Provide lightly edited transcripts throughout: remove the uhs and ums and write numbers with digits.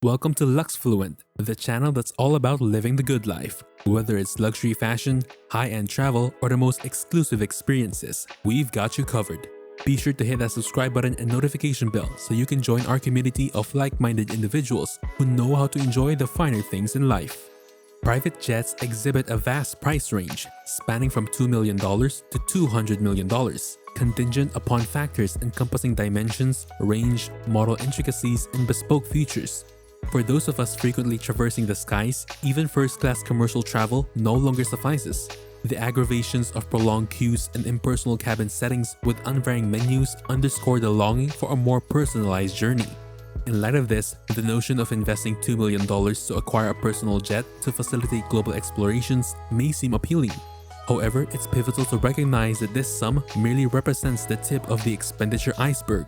Welcome to Luxefluent, the channel that's all about living the good life. Whether it's luxury fashion, high-end travel, or the most exclusive experiences, we've got you covered. Be sure to hit that subscribe button and notification bell so you can join our community of like-minded individuals who know how to enjoy the finer things in life. Private jets exhibit a vast price range, spanning from $2 million to $200 million, contingent upon factors encompassing dimensions, range, model intricacies, and bespoke features. For those of us frequently traversing the skies, even first-class commercial travel no longer suffices. The aggravations of prolonged queues and impersonal cabin settings with unvarying menus underscore the longing for a more personalized journey. In light of this, the notion of investing $2 million to acquire a personal jet to facilitate global explorations may seem appealing. However, it's pivotal to recognize that this sum merely represents the tip of the expenditure iceberg.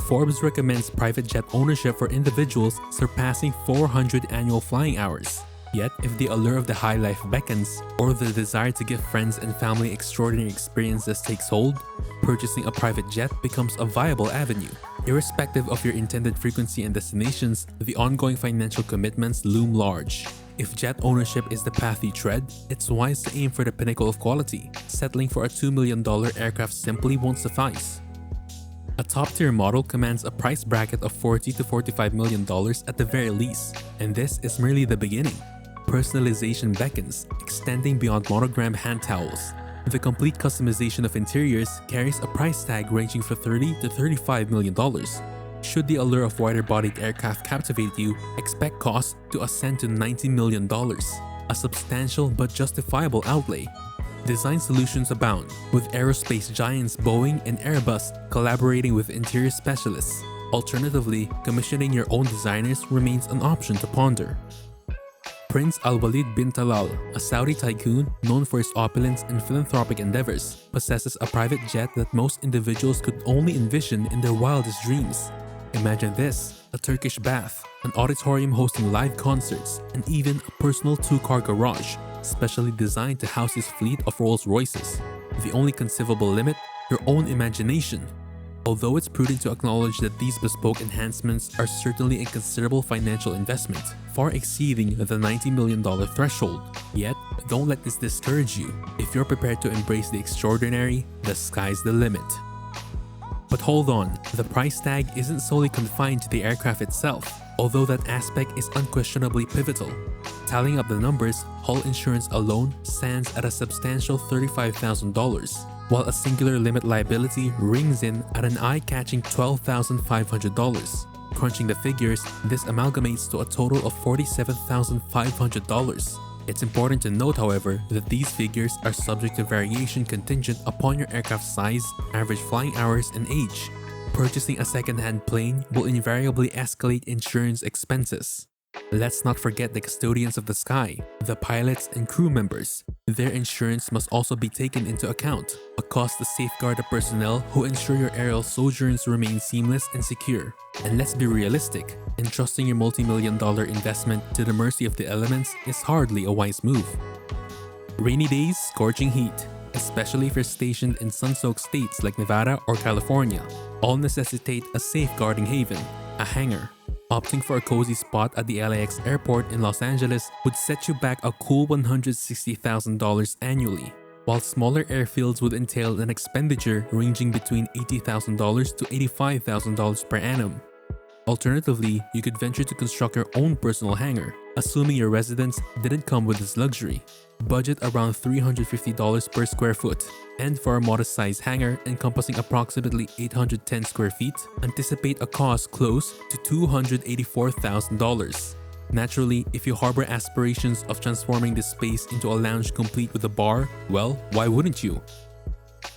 Forbes recommends private jet ownership for individuals surpassing 400 annual flying hours. Yet, if the allure of the high life beckons, or the desire to give friends and family extraordinary experiences takes hold, purchasing a private jet becomes a viable avenue. Irrespective of your intended frequency and destinations, the ongoing financial commitments loom large. If jet ownership is the path you tread, it's wise to aim for the pinnacle of quality. Settling for a $2 million aircraft simply won't suffice. A top-tier model commands a price bracket of $40 to $45 million at the very least, and this is merely the beginning. Personalization beckons, extending beyond monogram hand towels. The complete customization of interiors carries a price tag ranging from $30 to $35 million. Should the allure of wider-bodied aircraft captivate you, expect costs to ascend to $90 million, a substantial but justifiable outlay. Design solutions abound, with aerospace giants Boeing and Airbus collaborating with interior specialists. Alternatively, commissioning your own designers remains an option to ponder. Prince Al-Walid bin Talal, a Saudi tycoon known for his opulence and philanthropic endeavors, possesses a private jet that most individuals could only envision in their wildest dreams. Imagine this: a Turkish bath, an auditorium hosting live concerts, and even a personal two-car garage, specially designed to house his fleet of Rolls-Royces. The only conceivable limit? Your own imagination. Although it's prudent to acknowledge that these bespoke enhancements are certainly a considerable financial investment, far exceeding the $90 million threshold. Yet, don't let this discourage you. If you're prepared to embrace the extraordinary, the sky's the limit. But hold on, the price tag isn't solely confined to the aircraft itself, although that aspect is unquestionably pivotal. Tallying up the numbers, hull insurance alone stands at a substantial $35,000, while a singular limit liability rings in at an eye-catching $12,500. Crunching the figures, this amalgamates to a total of $47,500. It's important to note, however, that these figures are subject to variation contingent upon your aircraft size, average flying hours, and age. Purchasing a second-hand plane will invariably escalate insurance expenses. Let's not forget the custodians of the sky, the pilots and crew members. Their insurance must also be taken into account, a cost to safeguard the personnel who ensure your aerial sojourns remain seamless and secure. And let's be realistic, entrusting your multi-million-dollar investment to the mercy of the elements is hardly a wise move. Rainy days, scorching heat, especially if you're stationed in sun-soaked states like Nevada or California, all necessitate a safeguarding haven, a hangar. Opting for a cozy spot at the LAX airport in Los Angeles would set you back a cool $160,000 annually, while smaller airfields would entail an expenditure ranging between $80,000 to $85,000 per annum. Alternatively, you could venture to construct your own personal hangar, assuming your residence didn't come with this luxury. Budget around $350 per square foot, and for a modest-sized hangar encompassing approximately 810 square feet, anticipate a cost close to $284,000. Naturally, if you harbor aspirations of transforming this space into a lounge complete with a bar, well, why wouldn't you?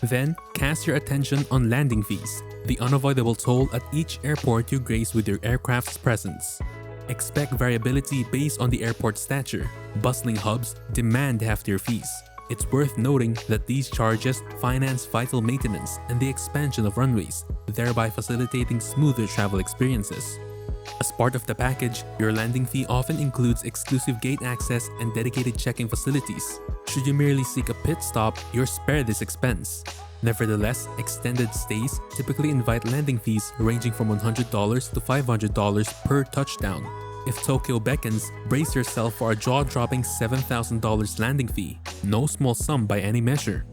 Then, cast your attention on landing fees, the unavoidable toll at each airport you grace with your aircraft's presence. Expect variability based on the airport's stature. Bustling hubs demand heftier fees. It's worth noting that these charges finance vital maintenance and the expansion of runways, thereby facilitating smoother travel experiences. As part of the package, your landing fee often includes exclusive gate access and dedicated check-in facilities. Should you merely seek a pit stop, you're spared this expense. Nevertheless, extended stays typically invite landing fees ranging from $100 to $500 per touchdown. If Tokyo beckons, brace yourself for a jaw-dropping $7,000 landing fee. No small sum by any measure.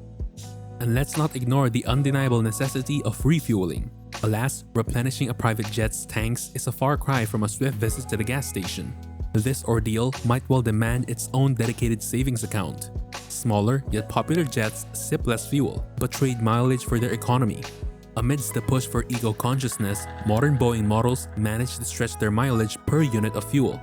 And let's not ignore the undeniable necessity of refueling. Alas, replenishing a private jet's tanks is a far cry from a swift visit to the gas station. This ordeal might well demand its own dedicated savings account. Smaller yet popular jets sip less fuel, but trade mileage for their economy. Amidst the push for eco-consciousness, modern Boeing models manage to stretch their mileage per unit of fuel.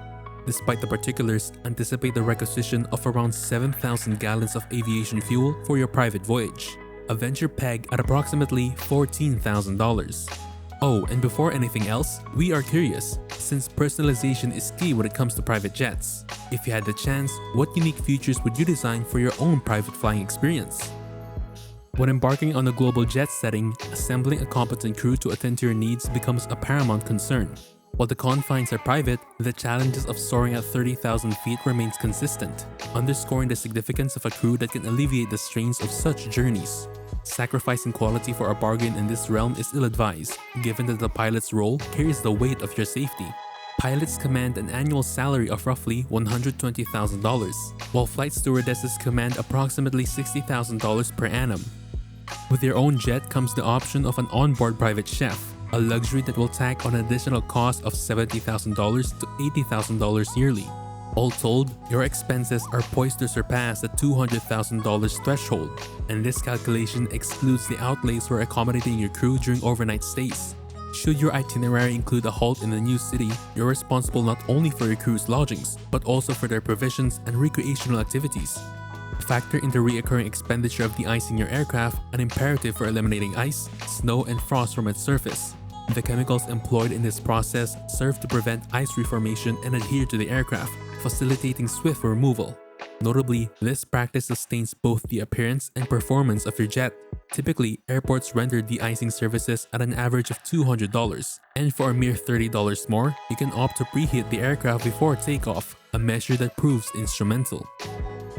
Despite the particulars, anticipate the requisition of around 7,000 gallons of aviation fuel for your private voyage. A venture peg at approximately $14,000. Oh, and before anything else, we are curious, since personalization is key when it comes to private jets. If you had the chance, what unique features would you design for your own private flying experience? When embarking on a global jet setting, assembling a competent crew to attend to your needs becomes a paramount concern. While the confines are private, the challenges of soaring at 30,000 feet remains consistent, underscoring the significance of a crew that can alleviate the strains of such journeys. Sacrificing quality for a bargain in this realm is ill-advised, given that the pilot's role carries the weight of your safety. Pilots command an annual salary of roughly $120,000, while flight stewardesses command approximately $60,000 per annum. With your own jet comes the option of an onboard private chef, a luxury that will tack on an additional cost of $70,000 to $80,000 yearly. All told, your expenses are poised to surpass the $200,000 threshold, and this calculation excludes the outlays for accommodating your crew during overnight stays. Should your itinerary include a halt in a new city, you're responsible not only for your crew's lodgings, but also for their provisions and recreational activities. Factor in the recurring expenditure of de-icing your aircraft, an imperative for eliminating ice, snow, and frost from its surface. The chemicals employed in this process serve to prevent ice reformation and adhere to the aircraft, facilitating swift removal. Notably, this practice sustains both the appearance and performance of your jet. Typically, airports render de-icing services at an average of $200, and for a mere $30 more, you can opt to preheat the aircraft before takeoff, a measure that proves instrumental.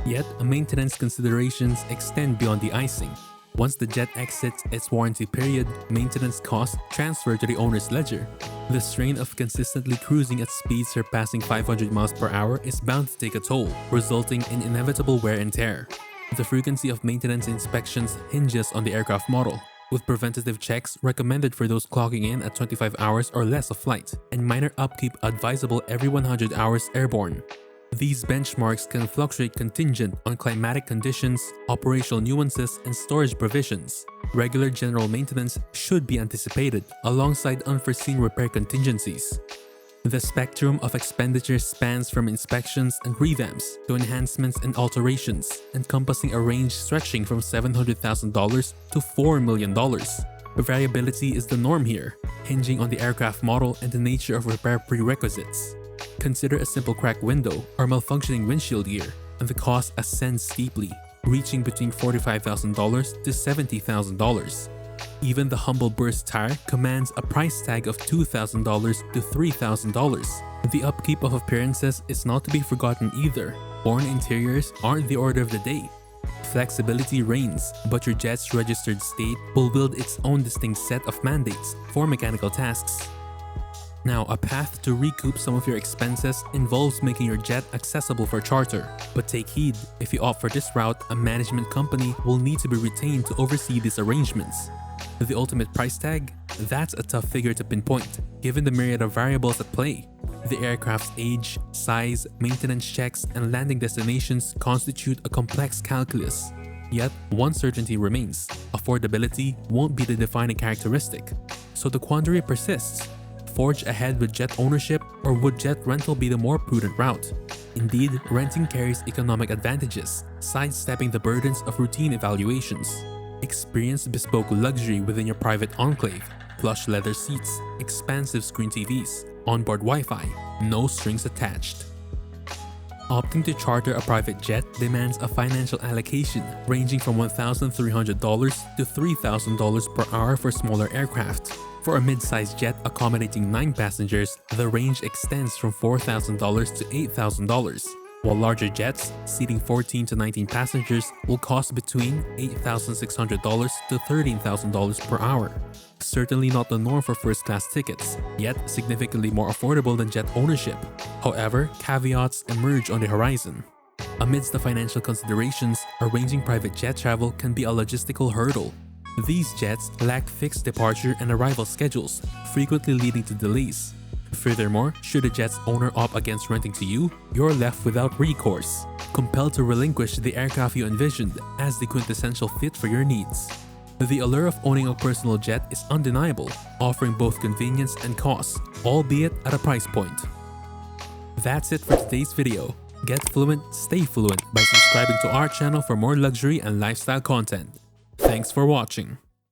Yet, maintenance considerations extend beyond de-icing. Once the jet exits its warranty period, maintenance costs transfer to the owner's ledger. The strain of consistently cruising at speeds surpassing 500 miles per hour is bound to take a toll, resulting in inevitable wear and tear. The frequency of maintenance inspections hinges on the aircraft model, with preventative checks recommended for those clocking in at 25 hours or less of flight, and minor upkeep advisable every 100 hours airborne. These benchmarks can fluctuate contingent on climatic conditions, operational nuances, and storage provisions. Regular general maintenance should be anticipated alongside unforeseen repair contingencies. The spectrum of expenditures spans from inspections and revamps to enhancements and alterations, encompassing a range stretching from $700,000 to $4 million. Variability is the norm here, hinging on the aircraft model and the nature of repair prerequisites. Consider a simple cracked window or malfunctioning windshield gear, and the cost ascends steeply, reaching between $45,000 to $70,000. Even the humble burst tire commands a price tag of $2,000 to $3,000. The upkeep of appearances is not to be forgotten either. Worn interiors aren't the order of the day. Flexibility reigns, but your jet's registered state will build its own distinct set of mandates for mechanical tasks. Now, a path to recoup some of your expenses involves making your jet accessible for charter. But take heed, if you opt for this route, a management company will need to be retained to oversee these arrangements. The ultimate price tag? That's a tough figure to pinpoint, given the myriad of variables at play. The aircraft's age, size, maintenance checks, and landing destinations constitute a complex calculus. Yet, one certainty remains: affordability won't be the defining characteristic. So the quandary persists. Forge ahead with jet ownership, or would jet rental be the more prudent route? Indeed, renting carries economic advantages, sidestepping the burdens of routine evaluations. Experience bespoke luxury within your private enclave: plush leather seats, expansive screen TVs, onboard Wi-Fi, no strings attached. Opting to charter a private jet demands a financial allocation ranging from $1,300 to $3,000 per hour for smaller aircraft. For a mid-sized jet accommodating 9 passengers, the range extends from $4,000 to $8,000, while larger jets, seating 14 to 19 passengers, will cost between $8,600 to $13,000 per hour. Certainly not the norm for first-class tickets, yet significantly more affordable than jet ownership. However, caveats emerge on the horizon. Amidst the financial considerations, arranging private jet travel can be a logistical hurdle. These jets lack fixed departure and arrival schedules, frequently leading to delays. Furthermore, should a jet's owner opt against renting to you, you're left without recourse, compelled to relinquish the aircraft you envisioned as the quintessential fit for your needs. The allure of owning a personal jet is undeniable, offering both convenience and cost, albeit at a price point. That's it for today's video. Get fluent, stay fluent by subscribing to our channel for more luxury and lifestyle content. Thanks for watching.